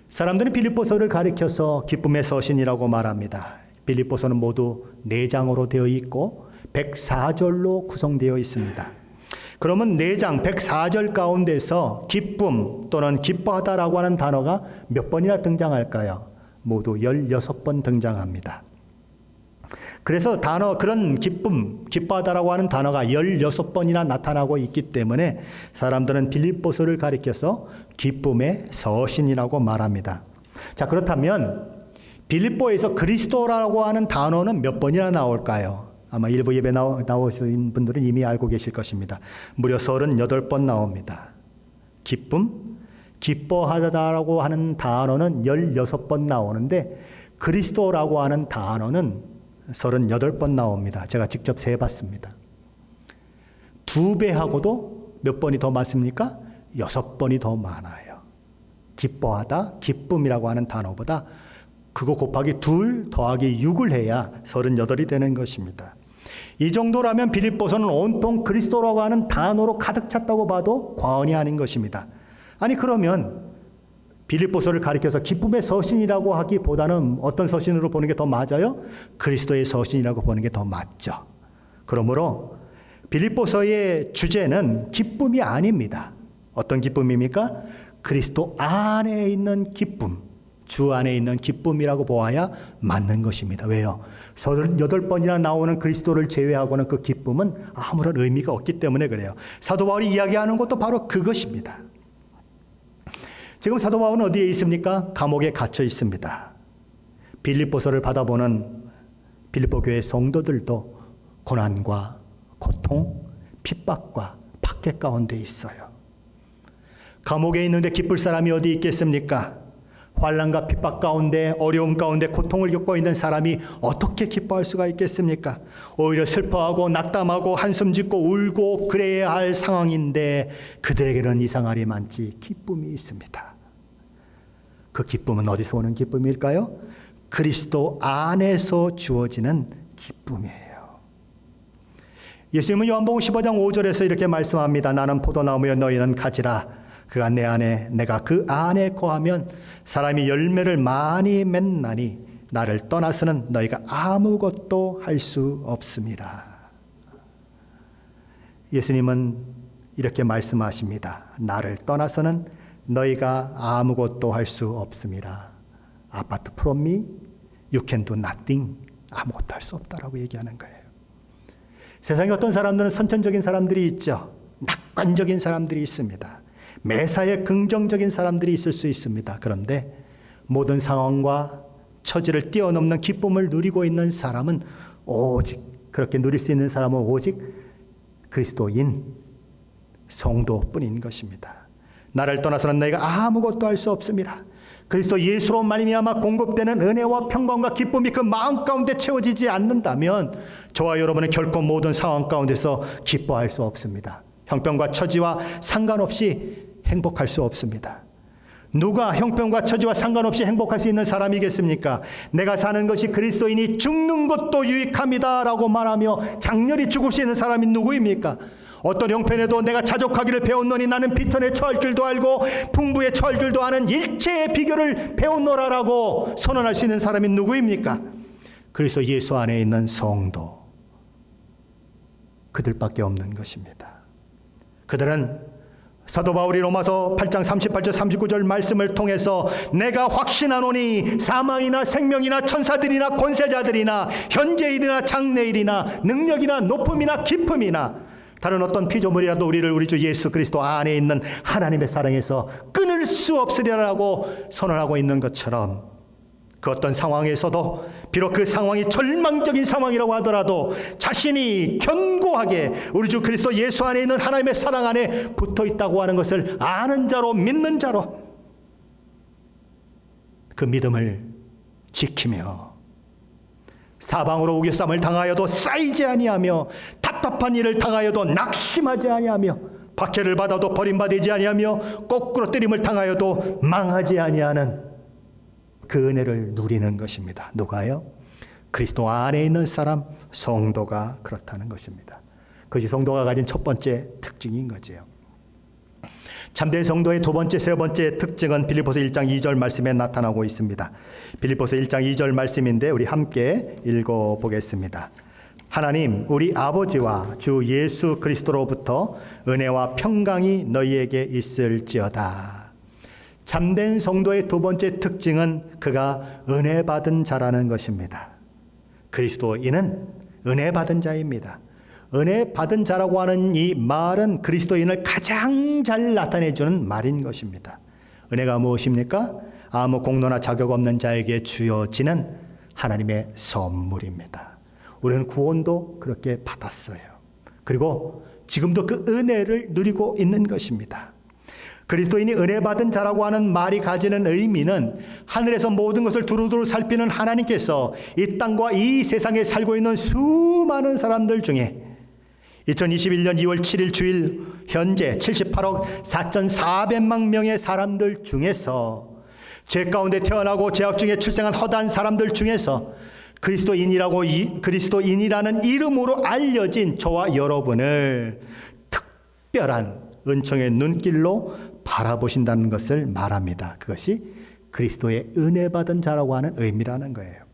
사람들은 빌립보서를 가리켜서 기쁨의 서신이라고 말합니다. 빌립보서는 모두 4장으로 되어 있고 104절로 구성되어 있습니다. 그러면 4장 104절 가운데서 기쁨 또는 기뻐하다라고 하는 단어가 몇 번이나 등장할까요? 모두 16번 등장합니다. 그래서 그런 기쁨, 기뻐하다라고 하는 단어가 16번이나 나타나고 있기 때문에 사람들은 빌립보서를 가리켜서 기쁨의 서신이라고 말합니다. 자, 그렇다면 빌립보에서 그리스도라고 하는 단어는 몇 번이나 나올까요? 아마 일부 예배 나오신 분들은 이미 알고 계실 것입니다. 무려 38번 나옵니다. 기쁨, 기뻐하다라고 하는 단어는 16번 나오는데 그리스도라고 하는 단어는 38번 나옵니다. 제가 직접 세봤습니다. 2배하고도 몇 번이 더 많습니까? 6번이 더 많아요. 기뻐하다, 기쁨이라고 하는 단어보다 그거 곱하기 2 더하기 6을 해야 38이 되는 것입니다. 이 정도라면 빌립보서는 온통 그리스도라고 하는 단어로 가득 찼다고 봐도 과언이 아닌 것입니다. 아니 그러면 빌립보서를 가리켜서 기쁨의 서신이라고 하기보다는 어떤 서신으로 보는 게 더 맞아요? 그리스도의 서신이라고 보는 게 더 맞죠. 그러므로 빌립보서의 주제는 기쁨이 아닙니다. 어떤 기쁨입니까? 그리스도 안에 있는 기쁨, 주 안에 있는 기쁨이라고 보아야 맞는 것입니다. 왜요? 38번이나 나오는 그리스도를 제외하고는 그 기쁨은 아무런 의미가 없기 때문에 그래요. 사도 바울이 이야기하는 것도 바로 그것입니다. 지금 사도 바울은 어디에 있습니까? 감옥에 갇혀 있습니다. 빌립보서를 받아보는 빌립보 교회 성도들도 고난과 고통, 핍박과 박해 가운데 있어요. 감옥에 있는데 기쁠 사람이 어디 있겠습니까? 환난과 핍박 가운데, 어려움 가운데 고통을 겪고 있는 사람이 어떻게 기뻐할 수가 있겠습니까? 오히려 슬퍼하고 낙담하고 한숨 짓고 울고 그래야 할 상황인데 그들에게는 이상하리 많지 기쁨이 있습니다. 그 기쁨은 어디서 오는 기쁨일까요? 그리스도 안에서 주어지는 기쁨이에요. 예수님은 요한복음 15장 5절에서 이렇게 말씀합니다. 나는 포도나무여 너희는 가지라. 그가 내 안에 내가 그 안에 거하면 사람이 열매를 많이 맺나니 나를 떠나서는 너희가 아무것도 할 수 없습니다. 예수님은 이렇게 말씀하십니다. 나를 떠나서는 너희가 아무것도 할 수 없습니다. Apart from me, you can do nothing. 아무것도 할 수 없다라고 얘기하는 거예요. 세상에 어떤 사람들은 선천적인 사람들이 있죠. 낙관적인 사람들이 있습니다. 매사에 긍정적인 사람들이 있을 수 있습니다. 그런데 모든 상황과 처지를 뛰어넘는 기쁨을 누리고 있는 사람은 오직, 그렇게 누릴 수 있는 사람은 오직 그리스도인 성도뿐인 것입니다. 나를 떠나서는 너희가 아무것도 할 수 없습니다. 그리스도 예수로 말미암아 공급되는 은혜와 평강과 기쁨이 그 마음 가운데 채워지지 않는다면 저와 여러분은 결코 모든 상황 가운데서 기뻐할 수 없습니다. 형편과 처지와 상관없이 행복할 수 없습니다. 누가 형편과 처지와 상관없이 행복할 수 있는 사람이겠습니까? 내가 사는 것이 그리스도인이 죽는 것도 유익합니다 라고 말하며 장렬히 죽을 수 있는 사람이 누구입니까? 어떤 형편에도 내가 자족하기를 배웠노니 나는 비천에 처할 줄도 알고 풍부에 처할 줄도 아는 일체의 비결을 배웠노라라고 선언할 수 있는 사람이 누구입니까? 그리스도 예수 안에 있는 성도, 그들밖에 없는 것입니다. 그들은 사도 바울이 로마서 8장 38절 39절 말씀을 통해서 내가 확신하노니 사망이나 생명이나 천사들이나 권세자들이나 현재일이나 장래일이나 능력이나 높음이나 깊음이나 다른 어떤 피조물이라도 우리를 우리 주 예수 그리스도 안에 있는 하나님의 사랑에서 끊을 수 없으리라고 선언하고 있는 것처럼 그 어떤 상황에서도 비록 그 상황이 절망적인 상황이라고 하더라도 자신이 견고하게 우리 주 그리스도 예수 안에 있는 하나님의 사랑 안에 붙어 있다고 하는 것을 아는 자로, 믿는 자로 그 믿음을 지키며 사방으로 우겨쌈을 당하여도 쌓이지 아니하며 답답한 일을 당하여도 낙심하지 아니하며 박해를 받아도 버림받지 아니하며 거꾸로 때림을 당하여도 망하지 아니하는 그 은혜를 누리는 것입니다. 누가요? 그리스도 안에 있는 사람, 성도가 그렇다는 것입니다. 그것이 성도가 가진 첫 번째 특징인 거지요. 참된 성도의 두 번째, 세 번째 특징은 빌립보서 1장 2절 말씀에 나타나고 있습니다. 빌립보서 1장 2절 말씀인데 우리 함께 읽어보겠습니다. 하나님 우리 아버지와 주 예수 그리스도로부터 은혜와 평강이 너희에게 있을지어다. 참된 성도의 두 번째 특징은 그가 은혜 받은 자라는 것입니다. 그리스도인은 은혜 받은 자입니다. 은혜 받은 자라고 하는 이 말은 그리스도인을 가장 잘 나타내주는 말인 것입니다. 은혜가 무엇입니까? 아무 공로나 자격 없는 자에게 주어지는 하나님의 선물입니다. 우리는 구원도 그렇게 받았어요. 그리고 지금도 그 은혜를 누리고 있는 것입니다. 그리스도인이 은혜 받은 자라고 하는 말이 가지는 의미는 하늘에서 모든 것을 두루두루 살피는 하나님께서 이 땅과 이 세상에 살고 있는 수많은 사람들 중에 2021년 2월 7일 주일 현재 78억 4,400만 명의 사람들 중에서 죄 가운데 태어나고 죄악 중에 출생한 허다한 사람들 중에서 그리스도인이라는 이름으로 알려진 저와 여러분을 특별한 은총의 눈길로 바라보신다는 것을 말합니다. 그것이 그리스도의 은혜 받은 자라고 하는 의미라는 거예요.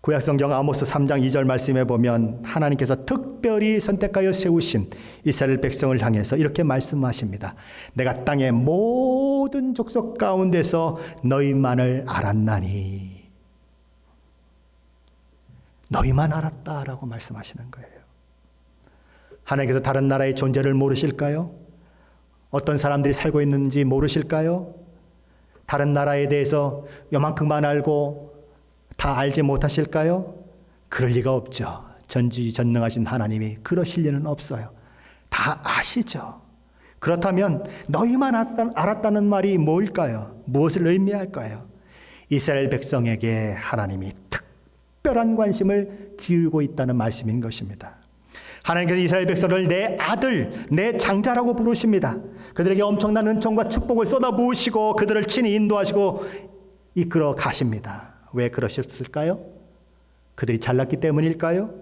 구약성경 아모스 3장 2절 말씀에 보면 하나님께서 특별히 선택하여 세우신 이스라엘 백성을 향해서 이렇게 말씀하십니다. 내가 땅의 모든 족속 가운데서 너희만을 알았나니. 너희만 알았다라고 말씀하시는 거예요. 하나님께서 다른 나라의 존재를 모르실까요? 어떤 사람들이 살고 있는지 모르실까요? 다른 나라에 대해서 요만큼만 알고 다 알지 못하실까요? 그럴 리가 없죠. 전지전능하신 하나님이 그러실 리는 없어요. 다 아시죠. 그렇다면 너희만 알았다는 말이 뭘까요? 무엇을 의미할까요? 이스라엘 백성에게 하나님이 특별한 관심을 기울이고 있다는 말씀인 것입니다. 하나님께서 이스라엘 백성을 내 아들, 내 장자라고 부르십니다. 그들에게 엄청난 은총과 축복을 쏟아부으시고 그들을 친히 인도하시고 이끌어 가십니다. 왜 그러셨을까요? 그들이 잘났기 때문일까요?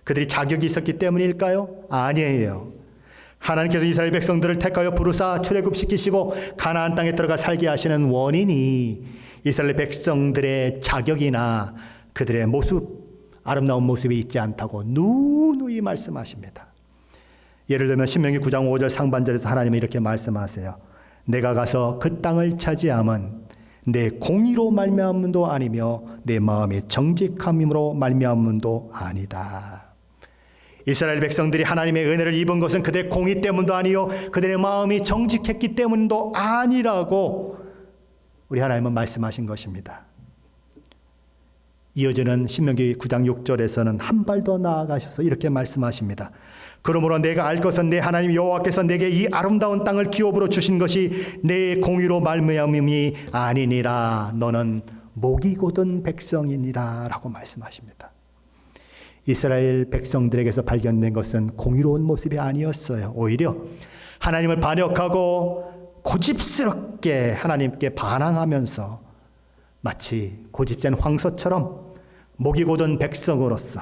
그들이 자격이 있었기 때문일까요? 아니에요. 하나님께서 이스라엘 백성들을 택하여 부르사 출애굽시키시고 가나안 땅에 들어가 살게 하시는 원인이 이스라엘 백성들의 자격이나 그들의 모습, 아름다운 모습이 있지 않다고 누누이 말씀하십니다. 예를 들면 신명기 9장 5절 상반절에서 하나님은 이렇게 말씀하세요. 내가 가서 그 땅을 차지함은 내 공의로 말미암음도 아니며 내 마음의 정직함으로 말미암음도 아니다. 이스라엘 백성들이 하나님의 은혜를 입은 것은 그들의 공의 때문도 아니요 그들의 마음이 정직했기 때문도 아니라고 우리 하나님은 말씀하신 것입니다. 이어지는 신명기 9장 6절에서는 한 발 더 나아가셔서 이렇게 말씀하십니다. 그러므로 내가 알 것은 내 하나님 여호와께서 내게 이 아름다운 땅을 기업으로 주신 것이 내 공의로 말미암음이 아니니라. 너는 목이 곧은 백성이니라 라고 말씀하십니다. 이스라엘 백성들에게서 발견된 것은 공의로운 모습이 아니었어요. 오히려 하나님을 반역하고 고집스럽게 하나님께 반항하면서 마치 고집센 황소처럼 목이 곧은 백성으로서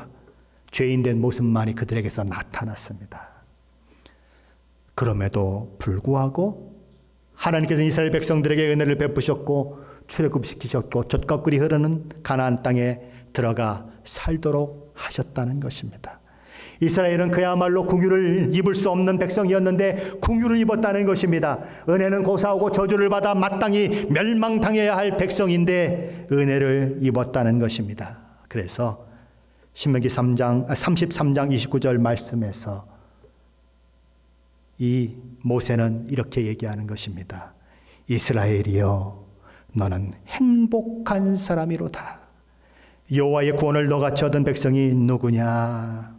죄인된 모습만이 그들에게서 나타났습니다. 그럼에도 불구하고 하나님께서 이스라엘 백성들에게 은혜를 베푸셨고 출애굽시키셨고 젖과 꿀이 흐르는 가나안 땅에 들어가 살도록 하셨다는 것입니다. 이스라엘은 그야말로 궁유를 입을 수 없는 백성이었는데 궁유를 입었다는 것입니다. 은혜는 고사하고 저주를 받아 마땅히 멸망당해야 할 백성인데 은혜를 입었다는 것입니다. 그래서 신명기 33장 29절 말씀에서 이 모세는 이렇게 얘기하는 것입니다. 이스라엘이여 너는 행복한 사람이로다. 여호와의 구원을 너같이 얻은 백성이 누구냐?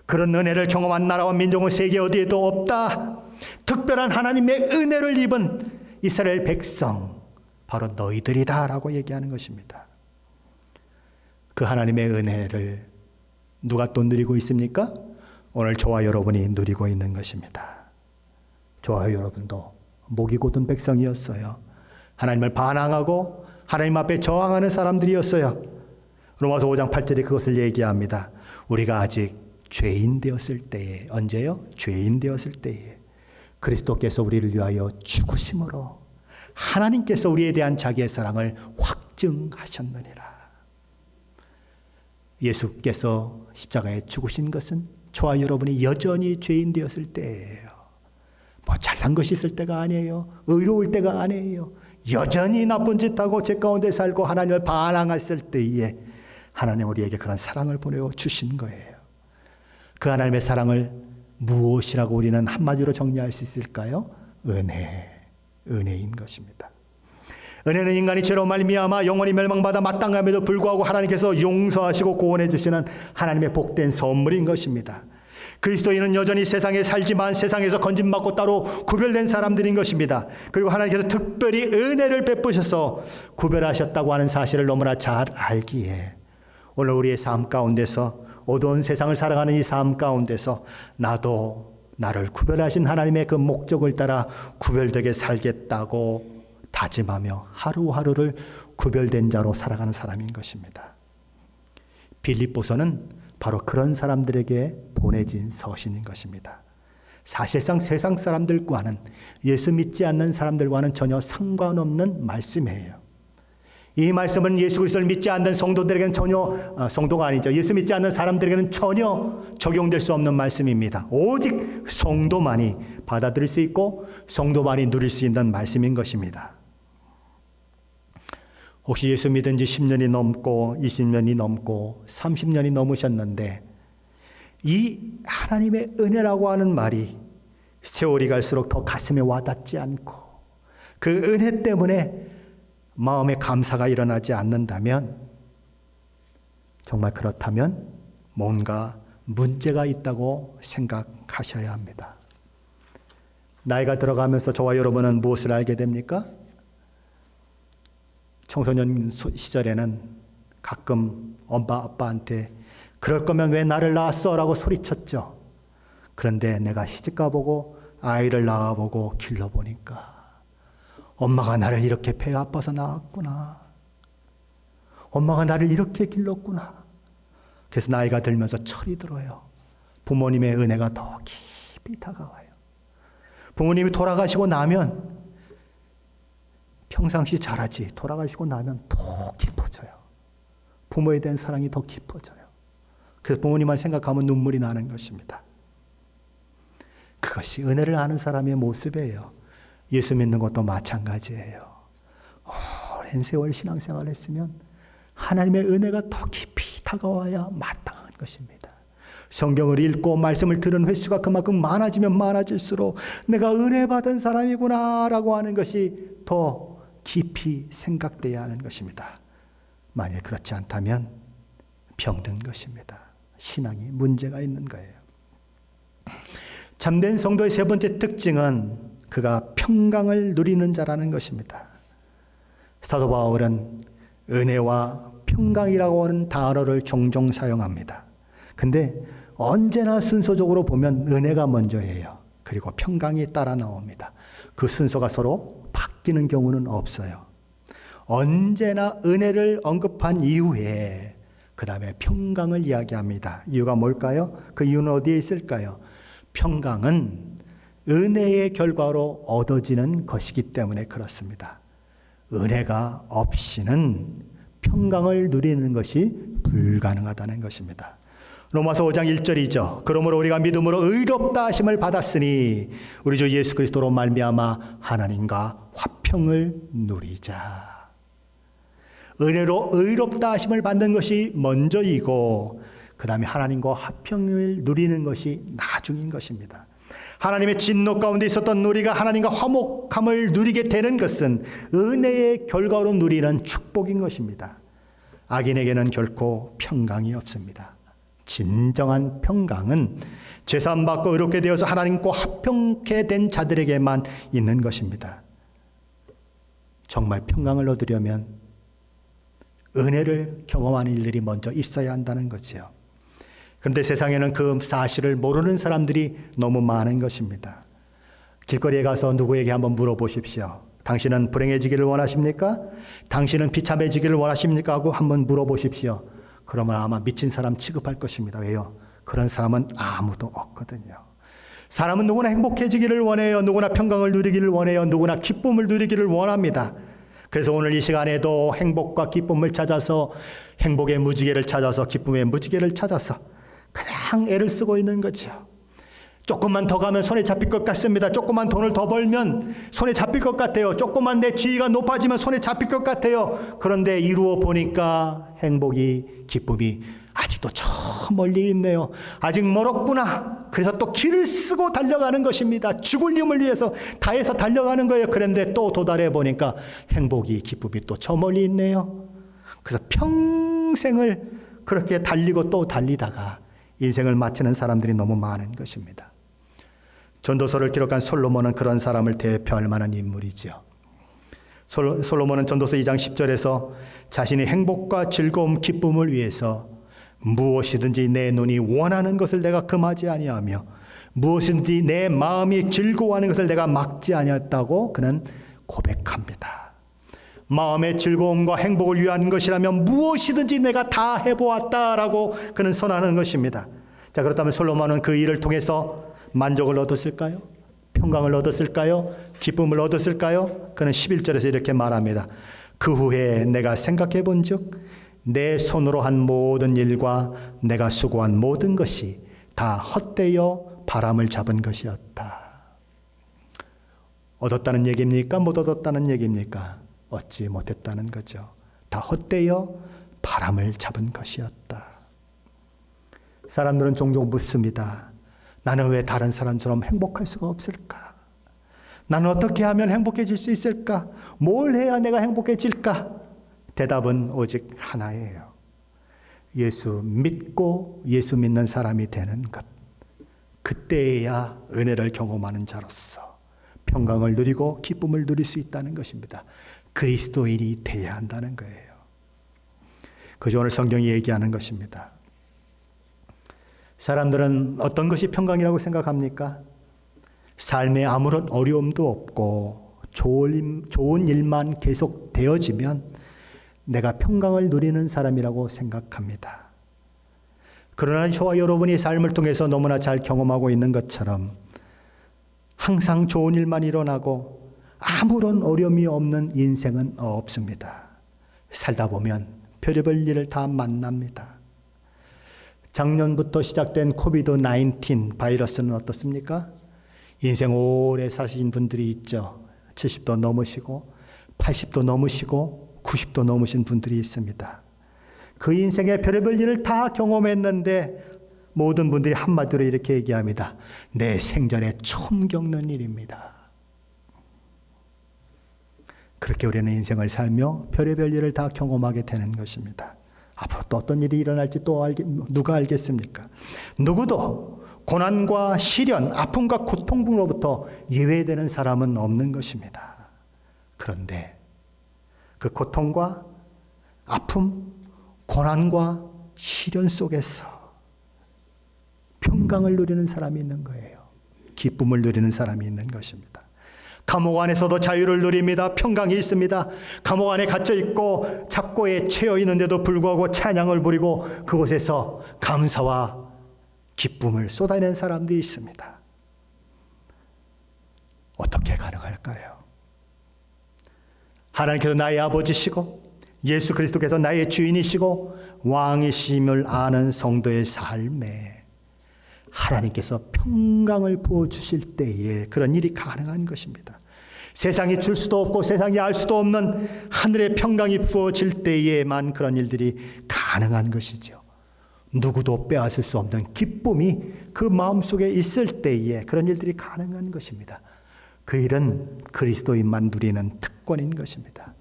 그런 은혜를 경험한 나라와 민족은 세계 어디에도 없다. 특별한 하나님의 은혜를 입은 이스라엘 백성 바로 너희들이다 라고 얘기하는 것입니다. 그 하나님의 은혜를 누가 또 누리고 있습니까? 오늘 저와 여러분이 누리고 있는 것입니다. 저와 여러분도 목이 곧은 백성이었어요. 하나님을 반항하고 하나님 앞에 저항하는 사람들이었어요. 로마서 5장 8절에 그것을 얘기합니다. 우리가 아직 죄인 되었을 때에, 언제요? 죄인 되었을 때에 그리스도께서 우리를 위하여 죽으심으로 하나님께서 우리에 대한 자기의 사랑을 확증하셨느니라. 예수께서 십자가에 죽으신 것은 저와 여러분이 여전히 죄인 되었을 때예요. 뭐 잘난 것이 있을 때가 아니에요. 의로울 때가 아니에요. 여전히 나쁜 짓하고 죄 가운데 살고 하나님을 반항했을 때에 하나님 우리에게 그런 사랑을 보내어 주신 거예요. 그 하나님의 사랑을 무엇이라고 우리는 한마디로 정리할 수 있을까요? 은혜인 것입니다. 은혜는 인간이 죄로 말미암아 영원히 멸망받아 마땅함에도 불구하고 하나님께서 용서하시고 구원해 주시는 하나님의 복된 선물인 것입니다. 그리스도인은 여전히 세상에 살지만 세상에서 건진받고 따로 구별된 사람들인 것입니다. 그리고 하나님께서 특별히 은혜를 베푸셔서 구별하셨다고 하는 사실을 너무나 잘 알기에 오늘 우리의 삶 가운데서 어두운 세상을 살아가는 이 삶 가운데서 나도 나를 구별하신 하나님의 그 목적을 따라 구별되게 살겠다고 다짐하며 하루하루를 구별된 자로 살아가는 사람인 것입니다. 빌립보서는 바로 그런 사람들에게 보내진 서신인 것입니다. 사실상 세상 사람들과는 예수 믿지 않는 사람들과는 전혀 상관없는 말씀이에요. 이 말씀은 예수 그리스도를 믿지 않는 성도들에게는 전혀 성도가 아니죠. 예수 믿지 않는 사람들에게는 전혀 적용될 수 없는 말씀입니다. 오직 성도만이 받아들일 수 있고 성도만이 누릴 수 있는 말씀인 것입니다. 혹시 예수 믿은 지 10년이 넘고 20년이 넘고 30년이 넘으셨는데 이 하나님의 은혜라고 하는 말이 세월이 갈수록 더 가슴에 와닿지 않고 그 은혜 때문에 마음의 감사가 일어나지 않는다면 정말 그렇다면 뭔가 문제가 있다고 생각하셔야 합니다. 나이가 들어가면서 저와 여러분은 무엇을 알게 됩니까? 청소년 시절에는 가끔 엄마 아빠한테 그럴 거면 왜 나를 낳았어? 라고 소리쳤죠. 그런데 내가 시집가보고 아이를 낳아보고 길러보니까 엄마가 나를 이렇게 배 아파서 낳았구나. 엄마가 나를 이렇게 길렀구나. 그래서 나이가 들면서 철이 들어요. 부모님의 은혜가 더 깊이 다가와요. 부모님이 돌아가시고 나면 평상시 잘하지 돌아가시고 나면 더 깊어져요. 부모에 대한 사랑이 더 깊어져요. 그래서 부모님만 생각하면 눈물이 나는 것입니다. 그것이 은혜를 아는 사람의 모습이에요. 예수 믿는 것도 마찬가지예요. 오랜 세월 신앙생활을 했으면 하나님의 은혜가 더 깊이 다가와야 마땅한 것입니다. 성경을 읽고 말씀을 들은 횟수가 그만큼 많아지면 많아질수록 내가 은혜 받은 사람이구나 라고 하는 것이 더 깊이 생각돼야 하는 것입니다. 만약 그렇지 않다면 병든 것입니다. 신앙이 문제가 있는 거예요. 참된 성도의 세 번째 특징은 그가 평강을 누리는 자라는 것입니다. 사도 바울은 은혜와 평강이라고 하는 단어를 종종 사용합니다. 근데 언제나 순서적으로 보면 은혜가 먼저예요. 그리고 평강이 따라 나옵니다. 그 순서가 서로 바뀌는 경우는 없어요. 언제나 은혜를 언급한 이후에 그 다음에 평강을 이야기합니다. 이유가 뭘까요? 그 이유는 어디에 있을까요? 평강은 은혜의 결과로 얻어지는 것이기 때문에 그렇습니다. 은혜가 없이는 평강을 누리는 것이 불가능하다는 것입니다. 로마서 5장 1절이죠. 그러므로 우리가 믿음으로 의롭다 하심을 받았으니 우리 주 예수 그리스도로 말미암아 하나님과 화평을 누리자. 은혜로 의롭다 하심을 받는 것이 먼저이고 그 다음에 하나님과 화평을 누리는 것이 나중인 것입니다. 하나님의 진노 가운데 있었던 우리가 하나님과 화목함을 누리게 되는 것은 은혜의 결과로 누리는 축복인 것입니다. 악인에게는 결코 평강이 없습니다. 진정한 평강은 죄사함받고 의롭게 되어서 하나님과 화평케 된 자들에게만 있는 것입니다. 정말 평강을 얻으려면 은혜를 경험하는 일들이 먼저 있어야 한다는 거지요. 그런데 세상에는 그 사실을 모르는 사람들이 너무 많은 것입니다. 길거리에 가서 누구에게 한번 물어보십시오. 당신은 불행해지기를 원하십니까? 당신은 비참해지기를 원하십니까? 하고 한번 물어보십시오. 그러면 아마 미친 사람 취급할 것입니다. 왜요? 그런 사람은 아무도 없거든요. 사람은 누구나 행복해지기를 원해요. 누구나 평강을 누리기를 원해요. 누구나 기쁨을 누리기를 원합니다. 그래서 오늘 이 시간에도 행복과 기쁨을 찾아서 행복의 무지개를 찾아서 기쁨의 무지개를 찾아서 그냥 애를 쓰고 있는 거죠. 조금만 더 가면 손에 잡힐 것 같습니다. 조금만 돈을 더 벌면 손에 잡힐 것 같아요. 조금만 내 지위가 높아지면 손에 잡힐 것 같아요. 그런데 이루어 보니까 행복이, 기쁨이 아직도 저 멀리 있네요. 아직 멀었구나. 그래서 또 길을 쓰고 달려가는 것입니다. 죽을 힘을 위해서 다해서 달려가는 거예요. 그런데 또 도달해 보니까 행복이, 기쁨이 또 저 멀리 있네요. 그래서 평생을 그렇게 달리고 또 달리다가 인생을 마치는 사람들이 너무 많은 것입니다. 전도서를 기록한 솔로몬은 그런 사람을 대표할 만한 인물이지요. 솔로몬은 전도서 2장 10절에서 자신의 행복과 즐거움, 기쁨을 위해서 무엇이든지 내 눈이 원하는 것을 내가 금하지 아니하며 무엇이든지 내 마음이 즐거워하는 것을 내가 막지 아니했다고 그는 고백합니다. 마음의 즐거움과 행복을 위한 것이라면 무엇이든지 내가 다 해보았다라고 그는 선언하는 것입니다. 자, 그렇다면 솔로몬은 그 일을 통해서 만족을 얻었을까요? 평강을 얻었을까요? 기쁨을 얻었을까요? 그는 11절에서 이렇게 말합니다. 그 후에 내가 생각해 본즉 내 손으로 한 모든 일과 내가 수고한 모든 것이 다 헛되어 바람을 잡은 것이었다. 얻었다는 얘기입니까? 못 얻었다는 얘기입니까? 얻지 못했다는 거죠. 다 헛되어 바람을 잡은 것이었다. 사람들은 종종 묻습니다. 나는 왜 다른 사람처럼 행복할 수가 없을까? 나는 어떻게 하면 행복해질 수 있을까? 뭘 해야 내가 행복해질까? 대답은 오직 하나예요. 예수 믿고 예수 믿는 사람이 되는 것. 그때야 은혜를 경험하는 자로서 평강을 누리고 기쁨을 누릴 수 있다는 것입니다. 그리스도인이 되어야 한다는 거예요. 그저 오늘 성경이 얘기하는 것입니다. 사람들은 어떤 것이 평강이라고 생각합니까? 삶에 아무런 어려움도 없고 좋은 일만 계속 되어지면 내가 평강을 누리는 사람이라고 생각합니다. 그러나 저와 여러분이 삶을 통해서 너무나 잘 경험하고 있는 것처럼 항상 좋은 일만 일어나고 아무런 어려움이 없는 인생은 없습니다. 살다 보면 별의별 일을 다 만납니다. 작년부터 시작된 코비드-19 바이러스는 어떻습니까? 인생 오래 사신 분들이 있죠. 70도 넘으시고 80도 넘으시고 90도 넘으신 분들이 있습니다. 그 인생의 별의별 일을 다 경험했는데 모든 분들이 한마디로 이렇게 얘기합니다. 내 생전에 처음 겪는 일입니다. 그렇게 우리는 인생을 살며 별의별 일을 다 경험하게 되는 것입니다. 앞으로 또 어떤 일이 일어날지 누가 알겠습니까? 누구도 고난과 시련, 아픔과 고통으로부터 예외되는 사람은 없는 것입니다. 그런데 그 고통과 아픔, 고난과 시련 속에서 평강을 누리는 사람이 있는 거예요. 기쁨을 누리는 사람이 있는 것입니다. 감옥 안에서도 자유를 누립니다. 평강이 있습니다. 감옥 안에 갇혀 있고 착고에 채여 있는데도 불구하고 찬양을 부리고 그곳에서 감사와 기쁨을 쏟아내는 사람들이 있습니다. 어떻게 가능할까요? 하나님께서 나의 아버지시고 예수 그리스도께서 나의 주인이시고 왕이심을 아는 성도의 삶에 하나님께서 평강을 부어주실 때에 그런 일이 가능한 것입니다. 세상이 줄 수도 없고 세상이 알 수도 없는 하늘의 평강이 부어질 때에만 그런 일들이 가능한 것이죠. 누구도 빼앗을 수 없는 기쁨이 그 마음속에 있을 때에 그런 일들이 가능한 것입니다. 그 일은 그리스도인만 누리는 특권인 것입니다.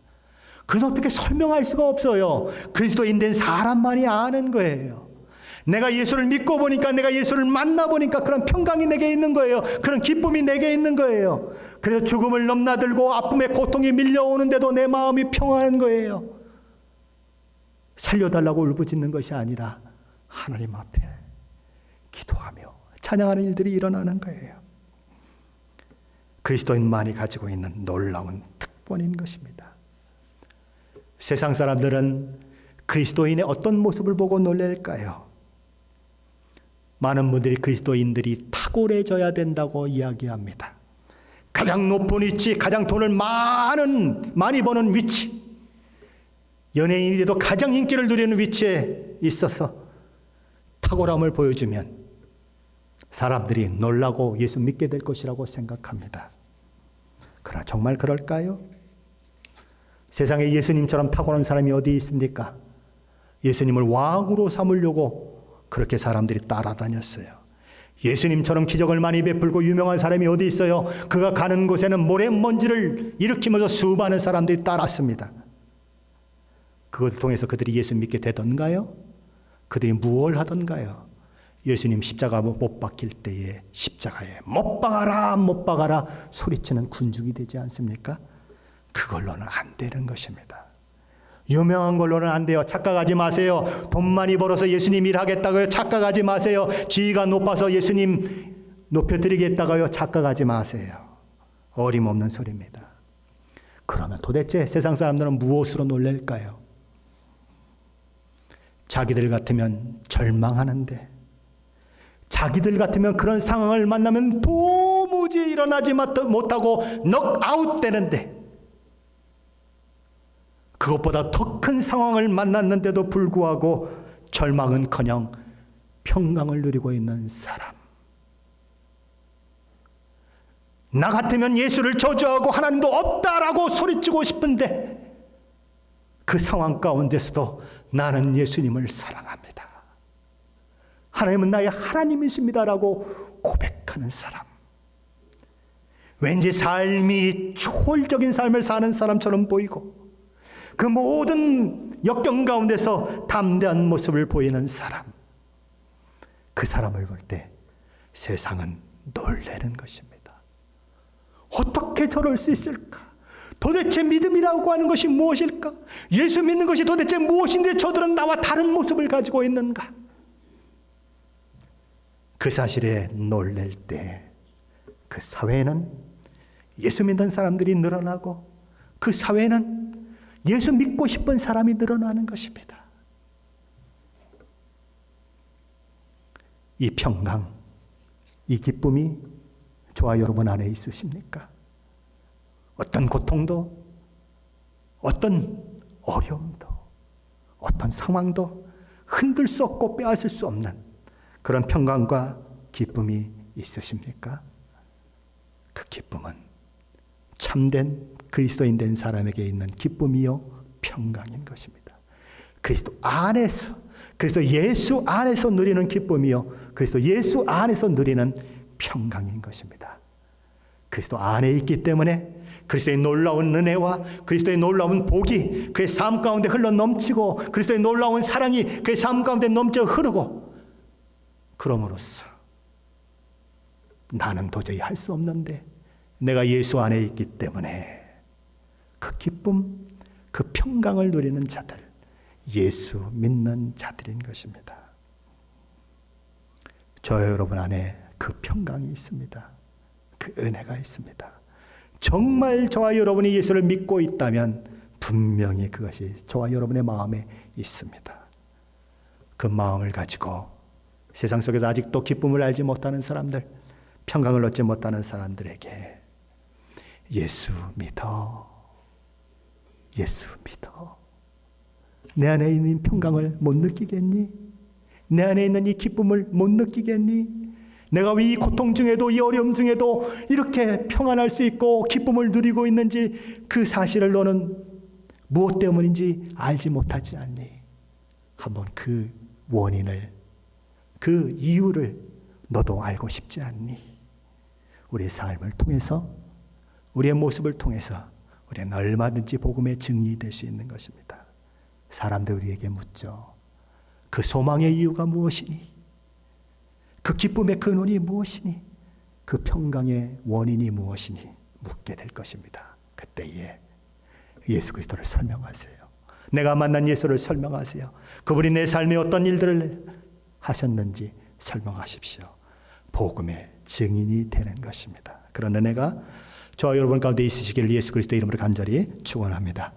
그건 어떻게 설명할 수가 없어요. 그리스도인 된 사람만이 아는 거예요. 내가 예수를 믿고 보니까, 내가 예수를 만나보니까 그런 평강이 내게 있는 거예요. 그런 기쁨이 내게 있는 거예요. 그래서 죽음을 넘나들고 아픔의 고통이 밀려오는데도 내 마음이 평안한 거예요. 살려달라고 울부짖는 것이 아니라 하나님 앞에 기도하며 찬양하는 일들이 일어나는 거예요. 그리스도인만이 가지고 있는 놀라운 특권인 것입니다. 세상 사람들은 그리스도인의 어떤 모습을 보고 놀랄까요? 많은 분들이 그리스도인들이 탁월해져야 된다고 이야기합니다. 가장 높은 위치, 가장 돈을 많이 버는 위치, 연예인이 돼도 가장 인기를 누리는 위치에 있어서 탁월함을 보여주면 사람들이 놀라고 예수 믿게 될 것이라고 생각합니다. 그러나 정말 그럴까요? 세상에 예수님처럼 탁월한 사람이 어디 있습니까? 예수님을 왕으로 삼으려고 그렇게 사람들이 따라다녔어요. 예수님처럼 기적을 많이 베풀고 유명한 사람이 어디 있어요? 그가 가는 곳에는 모래먼지를 일으키면서 수많은 사람들이 따랐습니다. 그것을 통해서 그들이 예수 믿게 되던가요? 그들이 무엇을 하던가요? 예수님 십자가 못 박힐 때에 십자가에 못 박아라 못 박아라 소리치는 군중이 되지 않습니까? 그걸로는 안 되는 것입니다. 유명한 걸로는 안 돼요. 착각하지 마세요. 돈 많이 벌어서 예수님 일하겠다고요. 착각하지 마세요. 지위가 높아서 예수님 높여드리겠다고요. 착각하지 마세요. 어림없는 소리입니다. 그러면 도대체 세상 사람들은 무엇으로 놀랄까요? 자기들 같으면 절망하는데, 자기들 같으면 그런 상황을 만나면 도무지 일어나지 못하고 넉아웃 되는데, 그것보다 더 큰 상황을 만났는데도 불구하고 절망은커녕 평강을 누리고 있는 사람. 나 같으면 예수를 저주하고 하나님도 없다라고 소리치고 싶은데 그 상황 가운데서도 나는 예수님을 사랑합니다. 하나님은 나의 하나님이십니다라고 고백하는 사람. 왠지 삶이 초월적인 삶을 사는 사람처럼 보이고 그 모든 역경 가운데서 담대한 모습을 보이는 사람. 그 사람을 볼 때 세상은 놀라는 것입니다. 어떻게 저럴 수 있을까? 도대체 믿음이라고 하는 것이 무엇일까? 예수 믿는 것이 도대체 무엇인데 저들은 나와 다른 모습을 가지고 있는가? 그 사실에 놀랄 때 그 사회에는 예수 믿는 사람들이 늘어나고 그 사회에는 예수 믿고 싶은 사람이 늘어나는 것입니다. 이 평강, 이 기쁨이 저와 여러분 안에 있으십니까? 어떤 고통도, 어떤 어려움도, 어떤 상황도 흔들 수 없고 빼앗을 수 없는 그런 평강과 기쁨이 있으십니까? 그 기쁨은 참된 그리스도인 된 사람에게 있는 기쁨이요 평강인 것입니다. 그리스도 안에서, 그리스도 예수 안에서 누리는 기쁨이요 그리스도 예수 안에서 누리는 평강인 것입니다. 그리스도 안에 있기 때문에 그리스도의 놀라운 은혜와 그리스도의 놀라운 복이 그의 삶 가운데 흘러 넘치고 그리스도의 놀라운 사랑이 그의 삶 가운데 넘쳐 흐르고, 그럼으로써 나는 도저히 할 수 없는데 내가 예수 안에 있기 때문에 그 기쁨, 그 평강을 누리는 자들, 예수 믿는 자들인 것입니다. 저와 여러분 안에 그 평강이 있습니다. 그 은혜가 있습니다. 정말 저와 여러분이 예수를 믿고 있다면 분명히 그것이 저와 여러분의 마음에 있습니다. 그 마음을 가지고 세상 속에서 아직도 기쁨을 알지 못하는 사람들, 평강을 얻지 못하는 사람들에게 예수 믿어, 예수 믿어. 내 안에 있는 평강을 못 느끼겠니? 내 안에 있는 이 기쁨을 못 느끼겠니? 내가 왜 이 고통 중에도, 이 어려움 중에도 이렇게 평안할 수 있고 기쁨을 누리고 있는지 그 사실을 너는 무엇 때문인지 알지 못하지 않니? 한번 그 원인을, 그 이유를 너도 알고 싶지 않니? 우리의 삶을 통해서, 우리의 모습을 통해서 우리는 얼마든지 복음의 증인이 될 수 있는 것입니다. 사람들 우리에게 묻죠. 그 소망의 이유가 무엇이니? 그 기쁨의 근원이 무엇이니? 그 평강의 원인이 무엇이니? 묻게 될 것입니다. 그때에 예수 그리스도를 설명하세요. 내가 만난 예수를 설명하세요. 그분이 내 삶에 어떤 일들을 하셨는지 설명하십시오. 복음의 증인이 되는 것입니다. 그런 은혜가 저와 여러분 가운데 있으시기를 예수 그리스도의 이름으로 간절히 축원합니다.